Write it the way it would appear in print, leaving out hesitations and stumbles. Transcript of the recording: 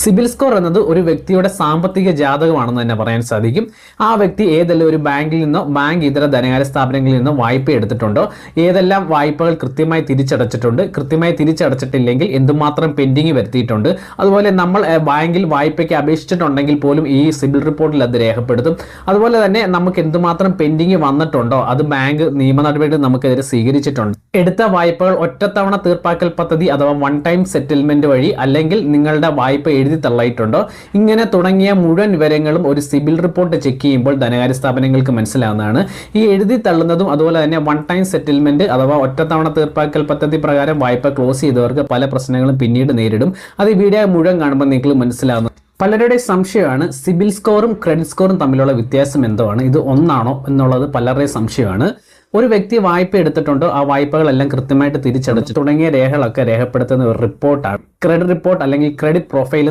CIBIL score എന്നത് ഒരു വ്യക്തിയുടെ സാമ്പത്തിക ജാതകമാണെന്ന് തന്നെ പറയാൻ സാധിക്കും. ആ വ്യക്തി ഏതെല്ലാം ഒരു ബാങ്കിൽ നിന്നോ ബാങ്ക് ഇതര ധനകാര്യ സ്ഥാപനങ്ങളിൽ നിന്നോ വായ്പ എടുത്തിട്ടുണ്ടോ, ഏതെല്ലാം വായ്പകൾ കൃത്യമായി തിരിച്ചടച്ചിട്ടുണ്ട്, കൃത്യമായി തിരിച്ചടച്ചിട്ടില്ലെങ്കിൽ എന്തുമാത്രം പെൻഡിങ് വരുത്തിയിട്ടുണ്ട്, അതുപോലെ നമ്മൾ ബാങ്കിൽ വായ്പയ്ക്ക് അപേക്ഷിച്ചിട്ടുണ്ടെങ്കിൽ പോലും ഈ സിബിൽ റിപ്പോർട്ടിൽ അത് രേഖപ്പെടുത്തും. അതുപോലെ തന്നെ നമുക്ക് എന്തുമാത്രം പെൻഡിങ് വന്നിട്ടുണ്ടോ അത് ബാങ്ക് നിയമ നടപടികൾ നമുക്കെതിരെ സ്വീകരിച്ചിട്ടുണ്ട്. എടുത്ത വായ്പകൾ ഒറ്റത്തവണ തീർപ്പാക്കൽ പദ്ധതി അഥവാ വൺ ടൈം സെറ്റിൽമെന്റ് വഴി അല്ലെങ്കിൽ നിങ്ങളുടെ വായ്പ എഴുതി തള്ളയിട്ടുണ്ടോ, ഇങ്ങനെ തുടങ്ങിയ മുഴുവൻ വിവരങ്ങളും ഒരു സിബിൽ റിപ്പോർട്ട് ചെക്ക് ചെയ്യുമ്പോൾ ധനകാര്യ സ്ഥാപനങ്ങൾക്ക് മനസ്സിലാവുന്നതാണ്. ഈ എഴുതി തള്ളുന്നതും അതുപോലെ തന്നെ വൺ ടൈം സെറ്റിൽമെന്റ് അഥവാ ഒറ്റത്തവണ തീർപ്പാക്കൽ പദ്ധതി പ്രകാരം വായ്പ ക്ലോസ് ചെയ്തവർക്ക് പല പ്രശ്നങ്ങളും പിന്നീട് നേരിടും. അത് ഈ വീഡിയോ മുഴുവൻ കാണുമ്പോൾ നിങ്ങൾക്ക് മനസ്സിലാവുന്നു. പലരുടെ സംശയമാണ് സിബിൽ സ്കോറും ക്രെഡിറ്റ് സ്കോറും തമ്മിലുള്ള വ്യത്യാസം എന്താണ്, ഇത് ഒന്നാണോ എന്നുള്ളത് പലരുടെയും സംശയമാണ്. ഒരു വ്യക്തി വായ്പ എടുത്തിട്ടുണ്ടോ, ആ വായ്പകളെല്ലാം കൃത്യമായിട്ട് തിരിച്ചടച്ചു തുടങ്ങിയ രേഖകളൊക്കെ രേഖപ്പെടുത്തുന്ന ഒരു റിപ്പോർട്ടാണ് ക്രെഡിറ്റ് റിപ്പോർട്ട് അല്ലെങ്കിൽ ക്രെഡിറ്റ് പ്രൊഫൈൽ